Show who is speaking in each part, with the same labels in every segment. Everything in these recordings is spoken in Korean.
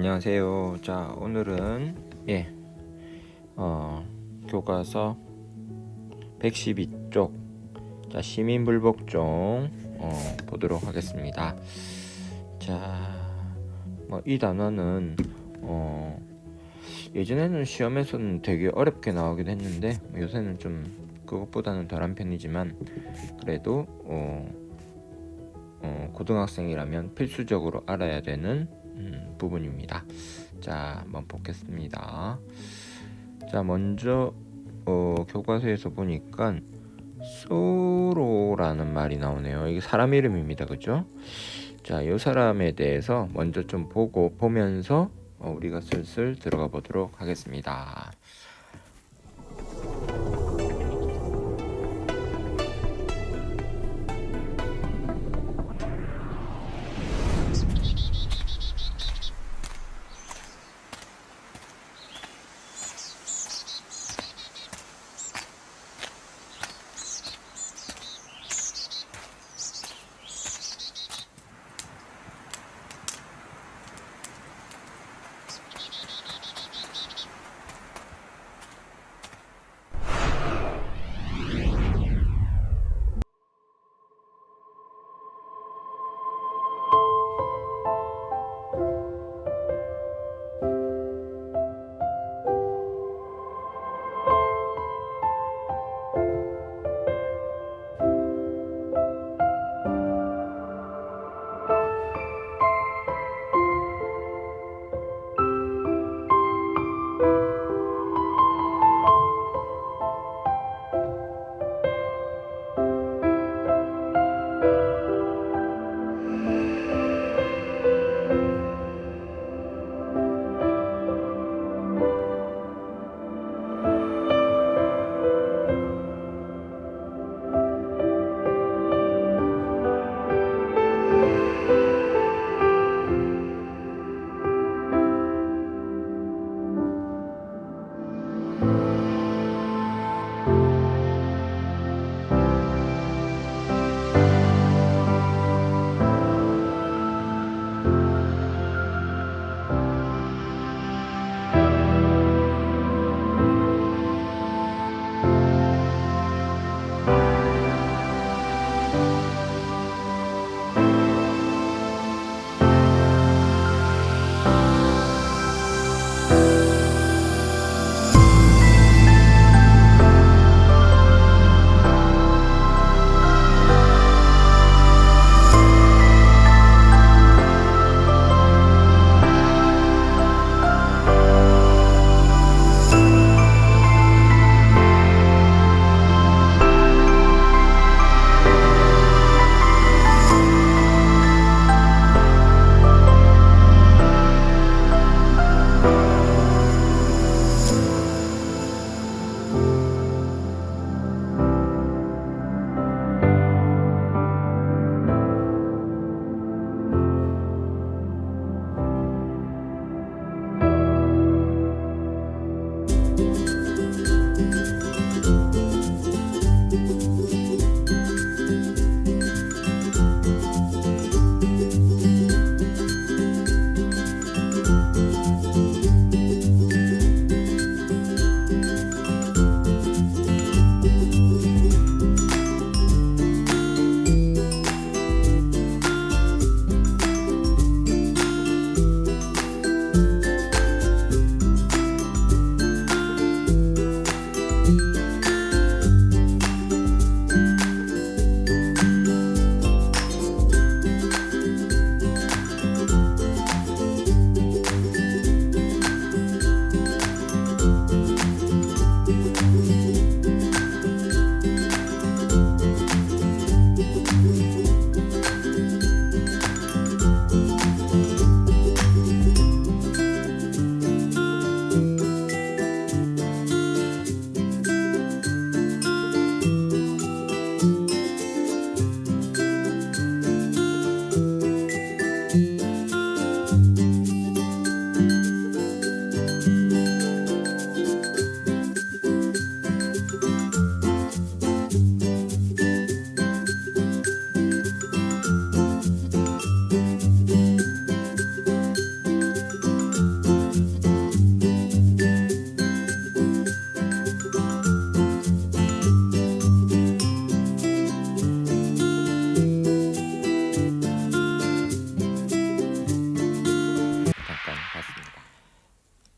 Speaker 1: 안녕하세요. 자, 오늘은 교과서 112쪽 시민불복종 보도록 하겠습니다. 자, 이 단어는 예전에는 시험에서는 되게 어렵게 나오기도 했는데 요새는 좀 그것보다는 덜한 편이지만 그래도 고등학생이라면 필수적으로 알아야 되는 부분입니다. 자, 한번 보겠습니다. 자, 먼저 교과서에서 보니까 소로라는 말이 나오네요. 이게 사람 이름입니다. 그죠? 자, 이 사람에 대해서 먼저 좀 보면서 우리가 슬슬 들어가 보도록 하겠습니다.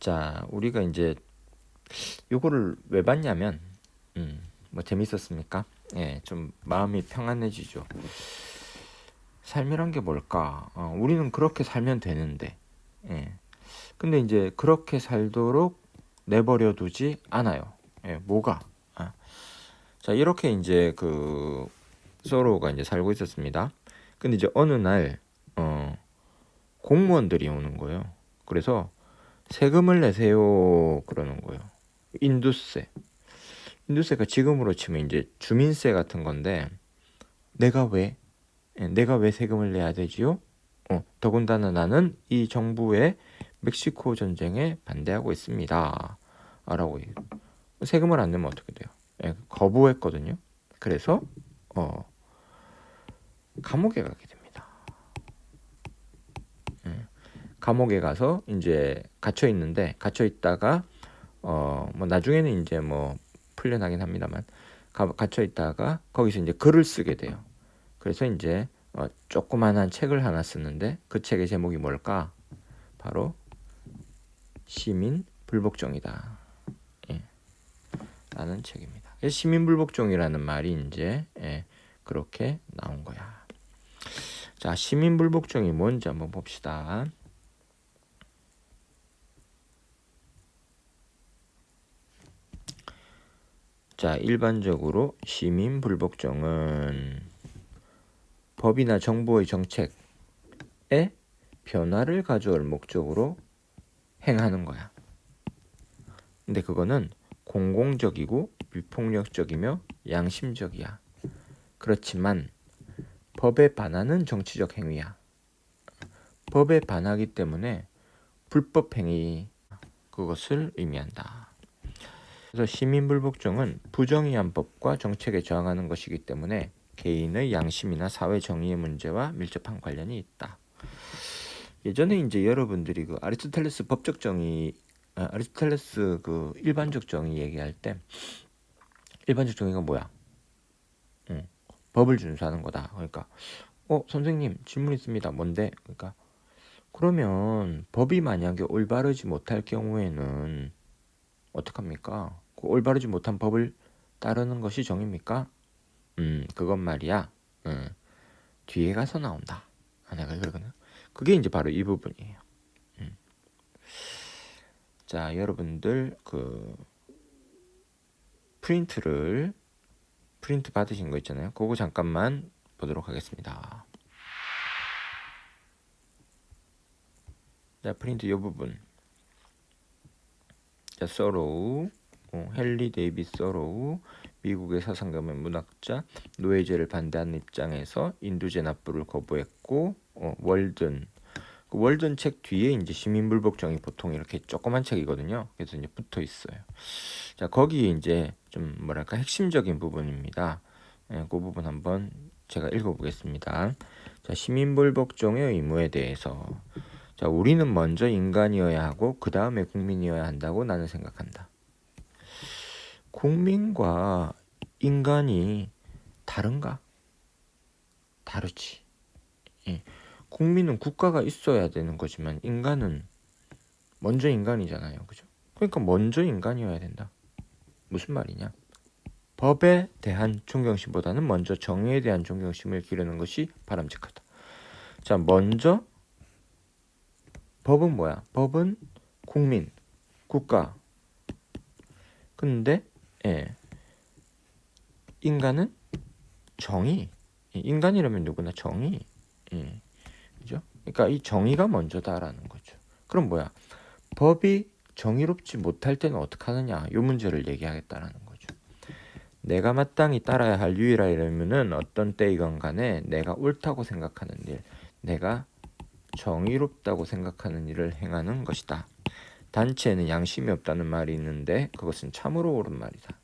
Speaker 1: 자, 우리가 이제 요거를 왜 봤냐면 뭐 재밌었습니까? 예, 좀 마음이 평안해지죠. 삶이란 게 뭘까? 우리는 그렇게 살면 되는데, 예. 근데 이제 그렇게 살도록 내버려 두지 않아요. 예, 뭐가? 자, 이렇게 이제 그 소로가 이제 살고 있었습니다. 근데 이제 어느 날 공무원들이 오는 거예요. 그래서 세금을 내세요 그러는 거예요. 인두세. 인두세가 지금으로 치면 이제 주민세 같은 건데 내가 왜 세금을 내야 되지요? 더군다나 나는 이 정부의 멕시코 전쟁에 반대하고 있습니다. 라고 세금을 안 내면 어떻게 돼요? 예, 거부했거든요. 그래서 감옥에 가게 됩니다. 감옥에 가서 이제 갇혀 있다가 뭐 나중에는 이제 뭐 풀려나긴 합니다만 갇혀 있다가 거기서 이제 글을 쓰게 돼요. 그래서 이제 조그만한 책을 하나 쓰는데 그 책의 제목이 뭘까? 바로 시민 불복종이다. 예, 라는 책입니다. 시민 불복종이라는 말이 이제 그렇게 나온 거야. 자, 시민 불복종이 뭔지 한번 봅시다. 자, 일반적으로 시민 불복종은 법이나 정부의 정책에 변화를 가져올 목적으로 행하는 거야. 근데 그거는 공공적이고 비폭력적이며 양심적이야. 그렇지만 법에 반하는 정치적 행위야. 법에 반하기 때문에 불법 행위, 그것을 의미한다. 그래서 시민불복종은 부정의한 법과 정책에 저항하는 것이기 때문에 개인의 양심이나 사회 정의의 문제와 밀접한 관련이 있다. 예전에 이제 여러분들이 그 아리스토텔레스 법적 정의, 아리스토텔레스 그 일반적 정의 얘기할 때 일반적 정의가 뭐야? 법을 준수하는 거다. 그러니까 선생님 질문 있습니다. 뭔데? 그러니까 그러면 법이 만약에 올바르지 못할 경우에는 어떡합니까? 그 올바르지 못한 법을 따르는 것이 정의입니까? 그건 말이야. 뒤에 가서 나온다. 내가 그러거든. 그게 이제 바로 이 부분이에요. 자, 여러분들 그 프린트 받으신 거 있잖아요. 그거 잠깐만 보도록 하겠습니다. 자, 프린트 이 부분. 자, 서로우, 헨리 데이빗 서로우, 미국의 사상가면 문학자, 노예제를 반대하는 입장에서 인두제 납부를 거부했고, 월든, 그 월든 책 뒤에 이제 시민불복종이 보통 이렇게 조그만 책이거든요. 그래서 이제 붙어 있어요. 자, 거기 이제 좀 뭐랄까 핵심적인 부분입니다. 그 부분 한번 제가 읽어보겠습니다. 자, 시민불복종의 의무에 대해서. 자, 우리는 먼저 인간이어야 하고 그 다음에 국민이어야 한다고 나는 생각한다. 국민과 인간이 다른가? 다르지. 예. 국민은 국가가 있어야 되는 거지만 인간은 먼저 인간이잖아요. 그죠? 그러니까 먼저 인간이어야 된다. 무슨 말이냐? 법에 대한 존경심보다는 먼저 정의에 대한 존경심을 기르는 것이 바람직하다. 자, 먼저 법은 뭐야? 법은 국민, 국가. 근데 인간은 정의. 인간이라면 누구나 정의. 그죠? 그러니까 이 정의가 먼저다라는 거죠. 그럼 뭐야? 법이 정의롭지 못할 때는 어떻게 하느냐? 이 문제를 얘기하겠다라는 거죠. 내가 마땅히 따라야 할 유일한 의무는 어떤 때이건 간에 내가 옳다고 생각하는 일, 내가 정의롭다고 생각하는 일을 행하는 것이다. 단체에는 양심이 없다는 말이 있는데 그것은 참으로 옳은 말이다.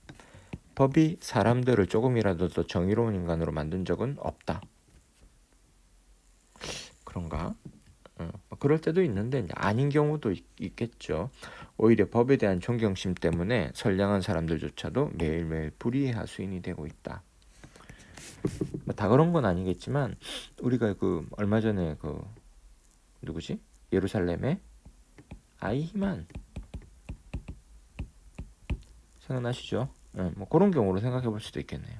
Speaker 1: 법이 사람들을 조금이라도 더 정의로운 인간으로 만든 적은 없다. 그런가? 그럴 때도 있는데 아닌 경우도 있겠죠. 오히려 법에 대한 존경심 때문에 선량한 사람들조차도 매일매일 불의의 하수인이 되고 있다. 다 그런 건 아니겠지만 우리가 그 얼마 전에 그 누구지? 예루살렘에 아이히만 생각나시죠? 뭐 그런 경우로 생각해 볼 수도 있겠네요.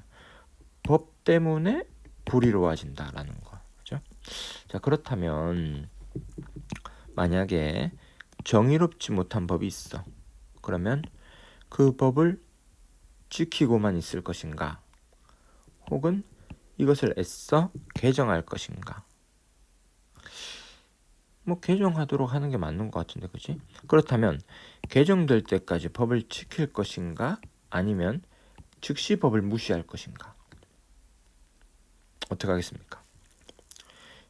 Speaker 1: 법 때문에 불이루어진다라는 거. 그죠? 자, 그렇다면 만약에 정의롭지 못한 법이 있어. 그러면 그 법을 지키고만 있을 것인가? 혹은 이것을 애써 개정할 것인가? 뭐 개정하도록 하는 게 맞는 것 같은데, 그치? 그렇다면 개정될 때까지 법을 지킬 것인가? 아니면 즉시 법을 무시할 것인가? 어떻게 하겠습니까?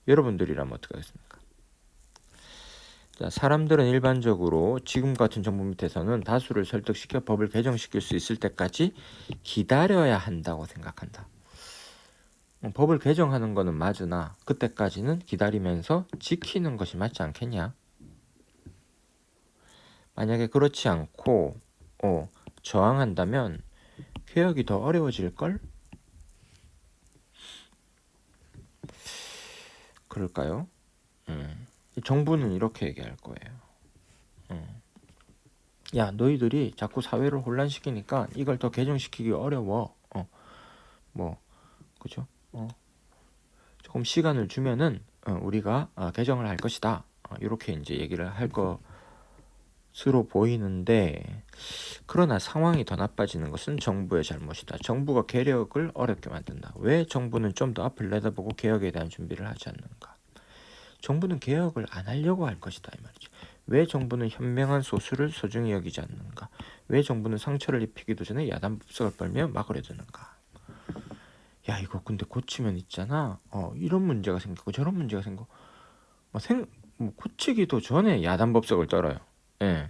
Speaker 1: 여러분들이라면 어떻게 하겠습니까? 자, 사람들은 일반적으로 지금 같은 정부 밑에서는 다수를 설득시켜 법을 개정시킬 수 있을 때까지 기다려야 한다고 생각한다. 법을 개정하는 거는 맞으나 그때까지는 기다리면서 지키는 것이 맞지 않겠냐? 만약에 그렇지 않고 저항한다면 개혁이 더 어려워질걸? 그럴까요? 정부는 이렇게 얘기할 거예요. 야, 너희들이 자꾸 사회를 혼란시키니까 이걸 더 개정시키기 어려워. 그죠? 조금 시간을 주면은 우리가 개정을 할 것이다. 이렇게 이제 얘기를 할 것으로 보이는데, 그러나 상황이 더 나빠지는 것은 정부의 잘못이다. 정부가 개혁을 어렵게 만든다. 왜 정부는 좀 더 앞을 내다보고 개혁에 대한 준비를 하지 않는가? 정부는 개혁을 안 하려고 할 것이다, 이 말이죠. 왜 정부는 현명한 소수를 소중히 여기지 않는가? 왜 정부는 상처를 입히기도 전에 야단 법석을 빨며 막으려 드는가? 야, 이거 근데 고치면 있잖아. 이런 문제가 생기고 저런 문제가 생기고 뭐 고치기도 전에 야단 법석을 떨어요. 예.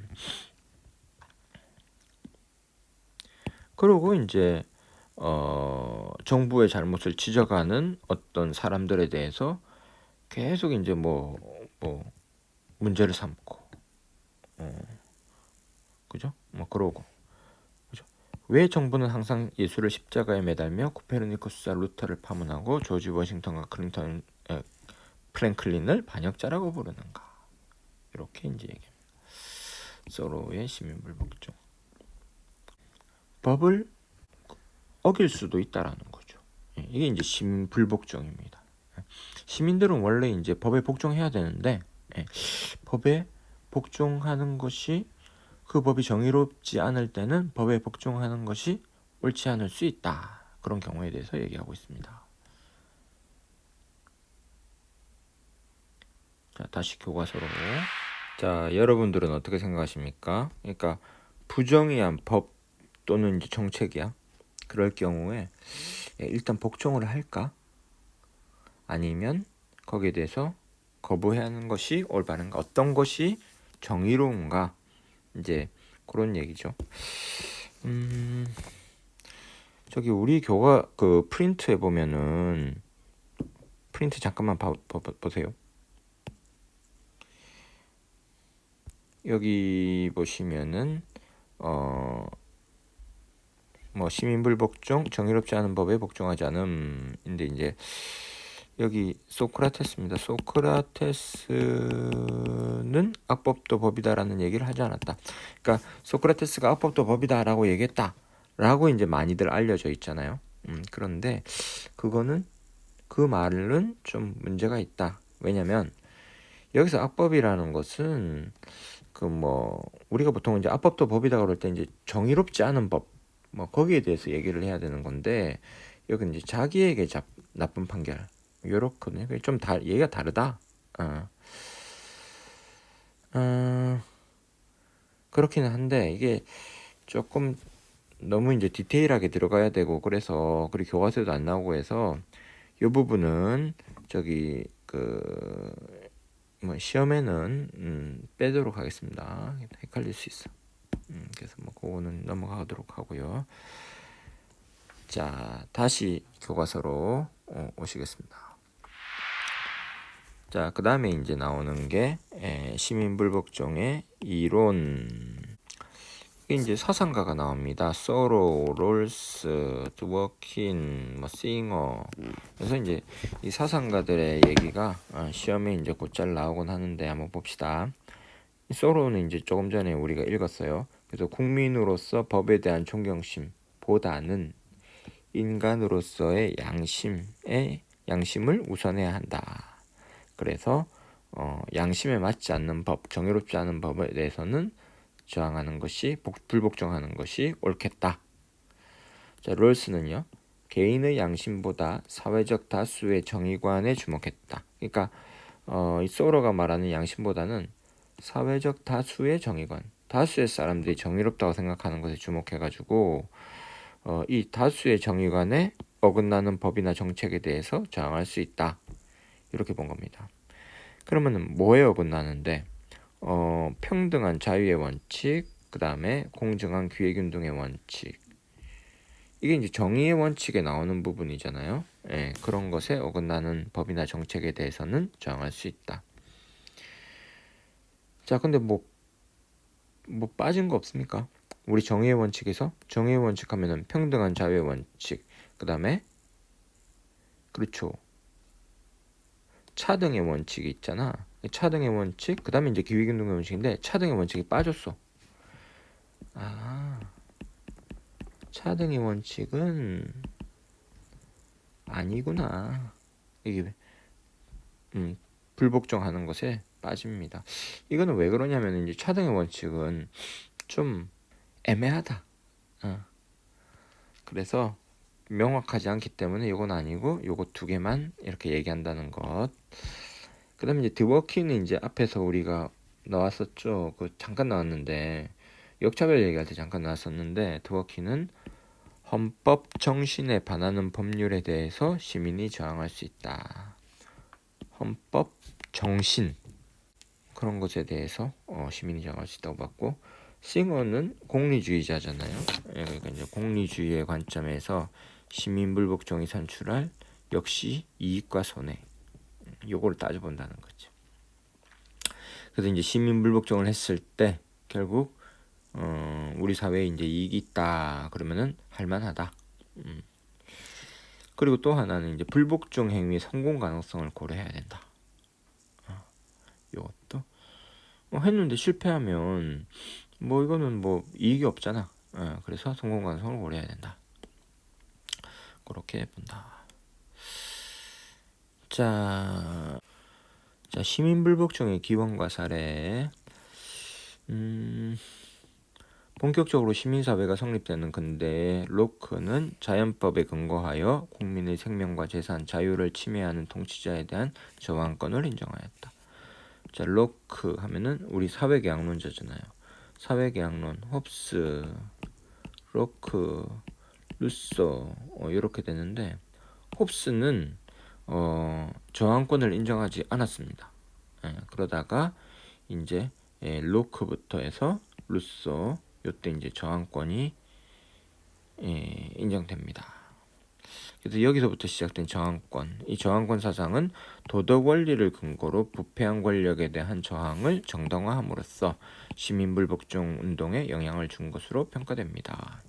Speaker 1: 그리고 이제 정부의 잘못을 지적하는 어떤 사람들에 대해서 계속 이제 뭐 문제를 삼고, 그죠? 뭐 그러고, 그죠? 왜 정부는 항상 예수를 십자가에 매달며 코페르니쿠스와 루터를 파문하고 조지 워싱턴과 프랭클린을 반역자라고 부르는가? 이렇게 이제 얘기합니다. 소로의 시민불복종. 법을 어길 수도 있다라는 거죠. 이게 이제 시민불복종입니다. 시민들은 원래 이제 법에 복종해야 되는데 법에 복종하는 것이, 그 법이 정의롭지 않을 때는 법에 복종하는 것이 옳지 않을 수 있다. 그런 경우에 대해서 얘기하고 있습니다. 자, 다시 교과서로. 자, 여러분들은 어떻게 생각하십니까? 그러니까 부정의한 법 또는 이제 정책이야. 그럴 경우에 일단 복종을 할까? 아니면 거기에 대해서 거부해야 하는 것이 올바른가? 어떤 것이 정의로운가? 이제 그런 얘기죠. 저기 우리 교과 그 프린트에 보면은, 프린트 잠깐만 보세요. 여기 보시면은 뭐 시민불복종, 정의롭지 않은 법에 복종하지 않음인데, 이제 여기 소크라테스입니다. 소크라테스는 악법도 법이다라는 얘기를 하지 않았다. 그러니까 소크라테스가 악법도 법이다라고 얘기했다라고 이제 많이들 알려져 있잖아요. 그런데 그거는, 그 말은 좀 문제가 있다. 왜냐면 여기서 악법이라는 것은 그 뭐 우리가 보통 이제 악법도 법이다 그럴 때 이제 정의롭지 않은 법, 뭐 거기에 대해서 얘기를 해야 되는 건데, 여기 이제 자기에게 나쁜 판결, 요렇거든요. 좀 얘기가 다르다. 그렇기는 한데 이게 조금 너무 이제 디테일하게 들어가야 되고, 그래서 그리고 교과서에도 안 나오고 해서 이 부분은 저기 뭐 시험에는 빼도록 하겠습니다. 헷갈릴 수 있어. 그래서 뭐 그거는 넘어가도록 하고요. 자, 다시 교과서로 오시겠습니다. 자, 그 다음에 이제 나오는 게 시민불복종의 이론. 이게 이제 사상가가 나옵니다. 소로, 롤스, 드워킨, 뭐 싱어. 그래서 이제 이 사상가들의 얘기가 시험에 이제 곧잘 나오곤 하는데, 한번 봅시다. 소로는 이제 조금 전에 우리가 읽었어요. 그래서 국민으로서 법에 대한 존경심보다는 인간으로서의 양심을 우선해야 한다. 그래서 양심에 맞지 않는 법, 정의롭지 않은 법에 대해서는 저항하는 것이 불복종하는 것이 옳겠다. 자, 롤스는요. 개인의 양심보다 사회적 다수의 정의관에 주목했다. 그러니까 이 소로가 말하는 양심보다는 사회적 다수의 정의관, 다수의 사람들이 정의롭다고 생각하는 것에 주목해가지고 이 다수의 정의관에 어긋나는 법이나 정책에 대해서 저항할 수 있다. 이렇게 본 겁니다. 그러면은 뭐에 어긋나는데 평등한 자유의 원칙, 그 다음에 공정한 기획운동의 원칙, 이게 이제 정의의 원칙에 나오는 부분이잖아요. 예, 그런 것에 어긋나는 법이나 정책에 대해서는 저항할 수 있다. 자, 근데 뭐 빠진 거 없습니까? 우리 정의의 원칙에서 정의의 원칙 하면은 평등한 자유의 원칙, 그 다음에 그렇죠. 차등의 원칙이 있잖아. 차등의 원칙, 그 다음에 이제 기획운동의 원칙인데 차등의 원칙이 빠졌어. 차등의 원칙은 아니구나. 이게 불복종하는 것에 빠집니다. 이거는 왜 그러냐면 이제 차등의 원칙은 좀 애매하다. 그래서 명확하지 않기 때문에 이건 아니고 요거 두 개만 이렇게 얘기한다는 것. 그 다음에 이제 드워키는 이제 앞에서 우리가 나왔었죠. 그 잠깐 나왔는데 역차별 얘기할 때 잠깐 나왔었는데 드워키는 헌법 정신에 반하는 법률에 대해서 시민이 저항할 수 있다. 헌법 정신 그런 것에 대해서 시민이 저항할 수 있다고 봤고, 싱어는 공리주의자잖아요. 그러니까 이제 공리주의의 관점에서 시민 불복종이 산출할 역시 이익과 손해, 요거를 따져본다는 거죠. 그래서 이제 시민 불복종을 했을 때 결국 우리 사회에 이제 이익이 있다 그러면은 할만하다. 그리고 또 하나는 이제 불복종 행위의 성공 가능성을 고려해야 된다. 이것도 했는데 실패하면 뭐 이거는 뭐 이익이 없잖아. 그래서 성공 가능성을 고려해야 된다. 그렇게 본다. 자 시민 불복종의 기원과 사례. 본격적으로 시민사회가 성립되는 근대에 로크는 자연법에 근거하여 국민의 생명과 재산, 자유를 침해하는 통치자에 대한 저항권을 인정하였다. 자, 로크 하면은 우리 사회계약론자잖아요. 사회계약론, 홉스, 로크, 루소 이렇게 되는데 홉스는 저항권을 인정하지 않았습니다. 그러다가 이제 로크부터 해서 루소 요때 이제 저항권이 인정됩니다. 그래서 여기서부터 시작된 저항권, 이 저항권 사상은 도덕 원리를 근거로 부패한 권력에 대한 저항을 정당화함으로써 시민불복종 운동에 영향을 준 것으로 평가됩니다.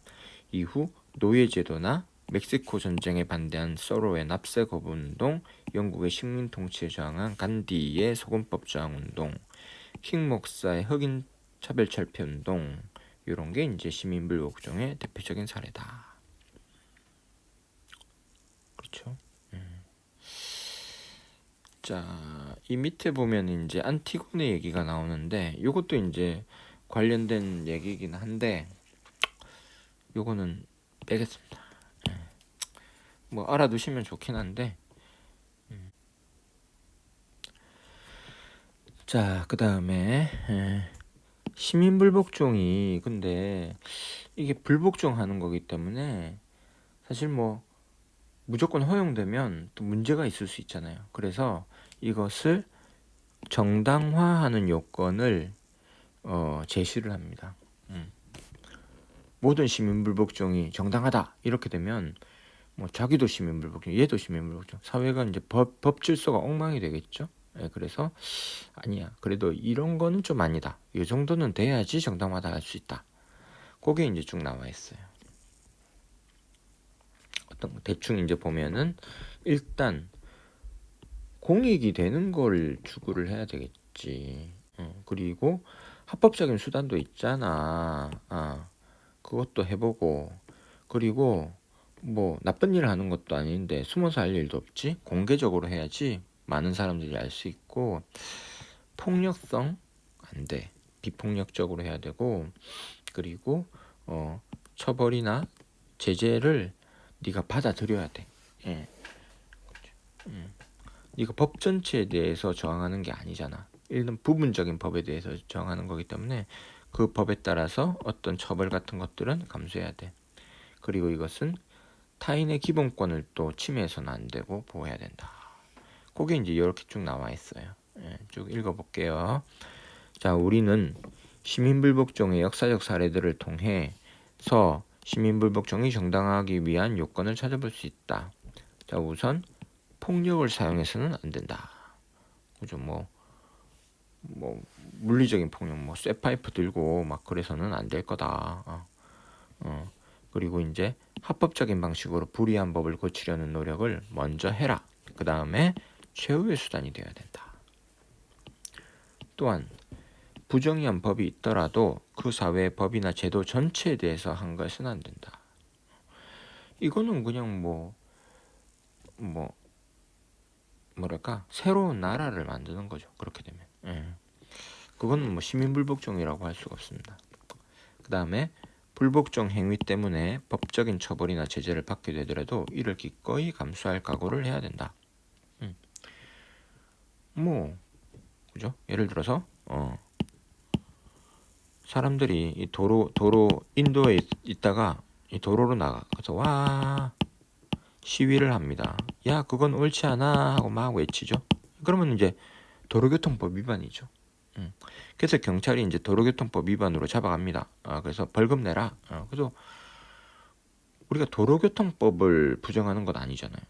Speaker 1: 이후 노예제도나 멕시코 전쟁에 반대한 서로의 납세 거부 운동, 영국의 식민 통치에 저항한 간디의 소금법 저항 운동, 킹 목사의 흑인 차별 철폐 운동, 이런 게 이제 시민불복종의 대표적인 사례다. 그렇죠? 자, 이 밑에 보면 이제 안티고네 얘기가 나오는데, 요것도 이제 관련된 얘기이긴 한데, 요거는 빼겠습니다. 뭐 알아두시면 좋긴 한데. 자, 그 다음에 시민불복종이 근데 이게 불복종하는 거기 때문에 사실 뭐 무조건 허용되면 또 문제가 있을 수 있잖아요. 그래서 이것을 정당화하는 요건을 제시를 합니다. 모든 시민불복종이 정당하다 이렇게 되면 뭐 자기도 시민불복종, 얘도 시민불복종, 사회가 이제 법 질서가 엉망이 되겠죠. 그래서 아니야. 그래도 이런 거는 좀 아니다. 이 정도는 돼야지 정당화다 할 수 있다. 그게 이제 쭉 나와 있어요. 어떤 거 대충 이제 보면은 일단 공익이 되는 걸 추구를 해야 되겠지. 그리고 합법적인 수단도 있잖아. 그것도 해보고, 그리고 뭐 나쁜 일을 하는 것도 아닌데 숨어서 할 일도 없지. 공개적으로 해야지 많은 사람들이 알 수 있고. 폭력성 안 돼. 비폭력적으로 해야 되고, 그리고 처벌이나 제재를 네가 받아들여야 돼. 예. 네가 법 전체에 대해서 저항하는 게 아니잖아. 일단 부분적인 법에 대해서 저항하는 거기 때문에 그 법에 따라서 어떤 처벌 같은 것들은 감수해야 돼. 그리고 이것은 타인의 기본권을 또 침해해서는 안 되고 보호해야 된다. 그게 이제 이렇게 쭉 나와 있어요. 예, 쭉 읽어볼게요. 자, 우리는 시민불복종의 역사적 사례들을 통해서 시민불복종이 정당화하기 위한 요건을 찾아볼 수 있다. 자, 우선 폭력을 사용해서는 안 된다. 그죠? 뭐 물리적인 폭력, 뭐 쇠파이프 들고 막 그래서는 안 될 거다. 그리고 이제 합법적인 방식으로 불이한 법을 고치려는 노력을 먼저 해라. 그 다음에 최후의 수단이 되어야 된다. 또한 부정의한 법이 있더라도 그 사회의 법이나 제도 전체에 대해서 한 것은 안 된다. 이거는 그냥 뭐랄까 새로운 나라를 만드는 거죠. 그렇게 되면. 그거는 뭐 시민불복종이라고 할 수가 없습니다. 그 다음에 불복종 행위 때문에 법적인 처벌이나 제재를 받게 되더라도 이를 기꺼이 감수할 각오를 해야 된다. 뭐 그죠? 예를 들어서 사람들이 이 도로 인도에 있다가 이 도로로 나가. 그래서 와 시위를 합니다. 야 그건 옳지 않아 하고 막 외치죠. 그러면 이제 도로교통법 위반이죠. 그래서 경찰이 이제 도로교통법 위반으로 잡아갑니다. 그래서 벌금 내라. 그래서 우리가 도로교통법을 부정하는 건 아니잖아요.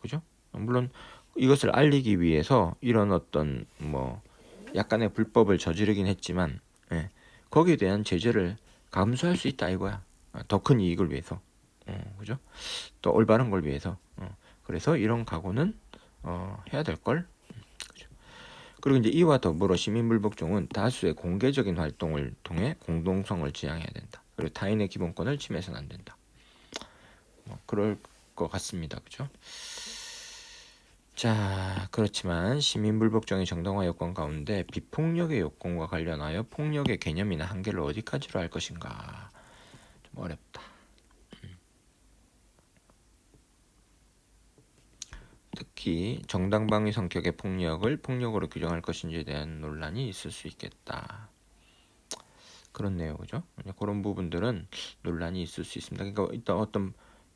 Speaker 1: 그죠? 물론 이것을 알리기 위해서 이런 어떤 뭐 약간의 불법을 저지르긴 했지만 거기에 대한 제재를 감수할 수 있다 이거야. 더 큰 이익을 위해서. 그죠? 또 올바른 걸 위해서. 그래서 이런 각오는 해야 될 걸. 그리고 이제 이와 더불어 시민불복종은 다수의 공개적인 활동을 통해 공동성을 지향해야 된다. 그리고 타인의 기본권을 침해해서는 안 된다. 그럴 것 같습니다. 그죠? 자, 그렇지만 시민불복종의 정당화 요건 가운데 비폭력의 요건과 관련하여 폭력의 개념이나 한계를 어디까지로 할 것인가 좀 어렵다. 특히 정당방위 성격의 폭력을 폭력으로 규정할 것인지에 대한 논란이 있을 수 있겠다. 그렇네요, 그죠? 그런 부분들은 논란이 있을 수 있습니다. 그러니까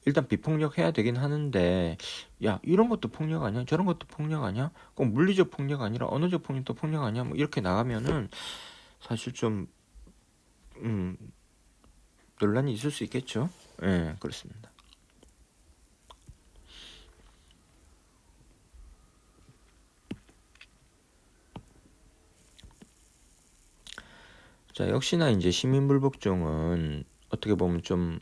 Speaker 1: 일단 비폭력 해야 되긴 하는데, 야 이런 것도 폭력 아니야? 저런 것도 폭력 아니야? 꼭 물리적 폭력 아니라 언어적 폭력도 폭력 아니야? 뭐 이렇게 나가면은 사실 좀 논란이 있을 수 있겠죠. 예, 그렇습니다. 자, 역시나 이제 시민불복종은 어떻게 보면 좀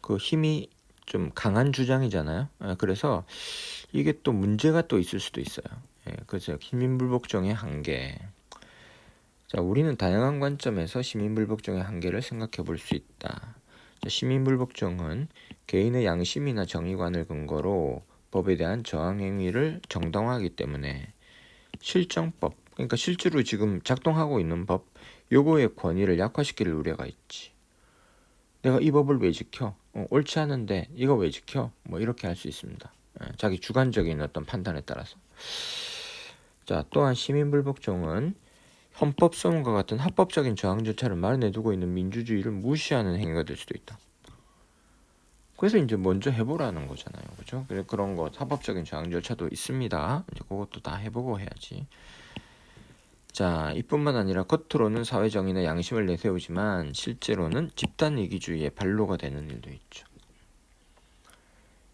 Speaker 1: 그 힘이 좀 강한 주장이잖아요. 그래서 이게 또 문제가 또 있을 수도 있어요. 그래서 시민불복종의 한계. 자, 우리는 다양한 관점에서 시민불복종의 한계를 생각해 볼 수 있다. 자, 시민불복종은 개인의 양심이나 정의관을 근거로 법에 대한 저항 행위를 정당화하기 때문에 실정법, 그러니까 실제로 지금 작동하고 있는 법, 요거의 권위를 약화시킬 우려가 있지. 내가 이 법을 왜 지켜? 옳지 않은데 이거 왜 지켜? 뭐 이렇게 할 수 있습니다. 자기 주관적인 어떤 판단에 따라서. 자, 또한 시민불복종은 헌법소원과 같은 합법적인 저항 절차를 마련해 두고 있는 민주주의를 무시하는 행위가 될 수도 있다. 그래서 이제 먼저 해보라는 거잖아요, 그죠? 그런 거 합법적인 저항 절차도 있습니다. 이제 그것도 다 해보고 해야지. 자, 이뿐만 아니라 겉으로는 사회정의나 양심을 내세우지만 실제로는 집단 이기주의의 발로가 되는 일도 있죠.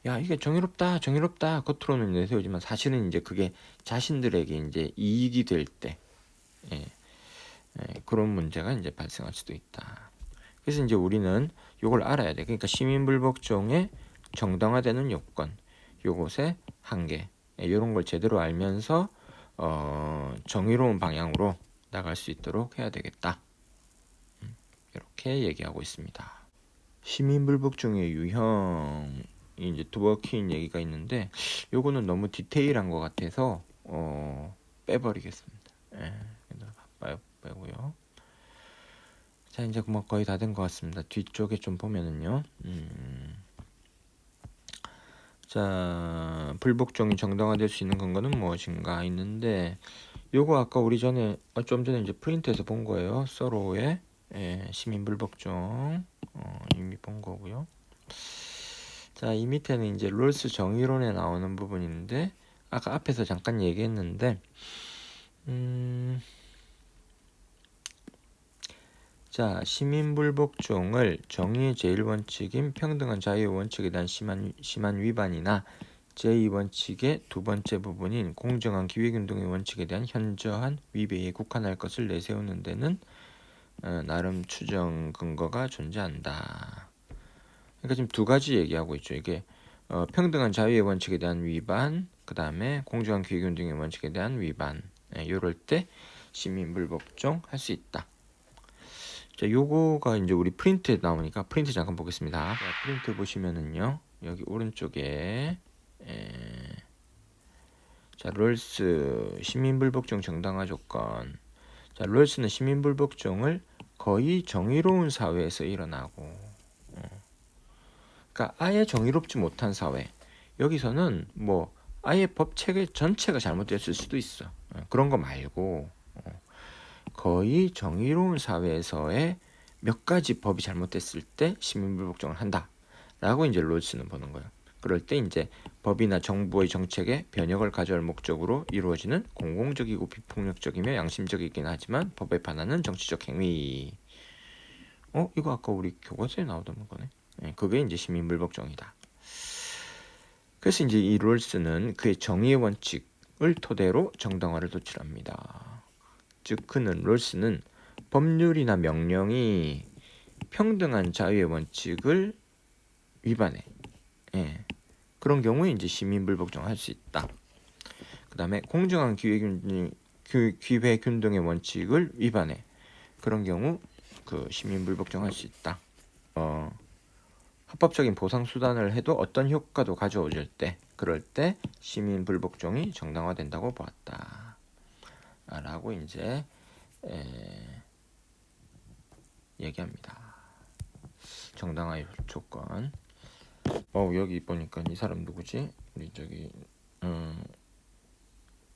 Speaker 1: 야, 이게 정의롭다, 정의롭다 겉으로는 내세우지만 사실은 이제 그게 자신들에게 이제 이익이 될 때, 그런 문제가 이제 발생할 수도 있다. 그래서 이제 우리는 이걸 알아야 돼. 그러니까 시민불복종의 정당화되는 요건, 요것의 한계, 이런 걸 제대로 알면서 정의로운 방향으로 나갈 수 있도록 해야 되겠다. 이렇게 얘기하고 있습니다. 시민불복종의 유형이 이제 두버킨 얘기가 있는데 요거는 너무 디테일한 것 같아서 빼버리겠습니다. 빼고요. 자, 이제 뭐 거의 다 된 것 같습니다. 뒤쪽에 좀 보면은요. 자, 불복종이 정당화될 수 있는 근거는 무엇인가 있는데 요거 아까 우리 좀 전에 이제 프린트해서 본 거예요. 서로의 시민불복종 이미 본 거고요. 자, 이 밑에는 이제 롤스 정의론에 나오는 부분인데 아까 앞에서 잠깐 얘기했는데 자, 시민불복종을 정의의 제1원칙인 평등한 자유의 원칙에 대한 심한 위반이나 제2원칙의 두 번째 부분인 공정한 기회균등의 원칙에 대한 현저한 위배에 국한할 것을 내세우는 데는 나름 추정 근거가 존재한다. 그러니까 지금 두 가지 얘기하고 있죠. 이게 평등한 자유의 원칙에 대한 위반, 그 다음에 공정한 기회균등의 원칙에 대한 위반. 이럴 때 시민불복종 할 수 있다. 자, 요거가 이제 우리 프린트에 나오니까 프린트 잠깐 보겠습니다. 자, 프린트 보시면은요, 여기 오른쪽에 자, 롤스 시민불복종 정당화 조건. 자, 롤스는 시민불복종을 거의 정의로운 사회에서 일어나고, 그러니까 아예 정의롭지 못한 사회. 여기서는 뭐 아예 법 체계 전체가 잘못됐을 수도 있어. 그런 거 말고 거의 정의로운 사회에서의 몇 가지 법이 잘못됐을 때 시민불복종을 한다라고 이제 롤스는 보는 거예요. 그럴 때 이제 법이나 정부의 정책에 변혁을 가져올 목적으로 이루어지는 공공적이고 비폭력적이며 양심적이긴 하지만 법에 반하는 정치적 행위. 이거 아까 우리 교과서에 나오던 거네. 그게 이제 시민불복종이다. 그래서 이제 이 롤스는 그의 정의의 원칙을 토대로 정당화를 도출합니다. 즉 그는 롤스는 법률이나 명령이 평등한 자유의 원칙을 위반해. 그런 경우에 이제 시민불복종할 수 있다. 그 다음에 공정한 기회균등의 원칙을 위반해. 그런 경우 그 시민불복종할 수 있다. 합법적인 보상 수단을 해도 어떤 효과도 가져오질 때, 그럴 때 시민불복종이 정당화된다고 보았다. 라고 이제 얘기합니다. 정당화의 조건. 여기 보니까 이 사람 누구지? 우리 저기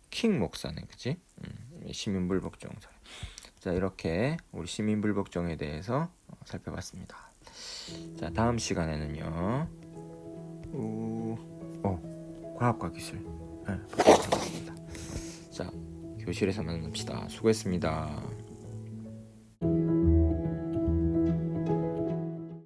Speaker 1: 킹 목사네, 그치? 시민불복종. 자, 이렇게 우리 시민불복종에 대해서 살펴봤습니다. 자, 다음 시간에는요. 과학과 기술. 보도록 하겠습니다. 자, 교실에서 만납시다. 수고했습니다.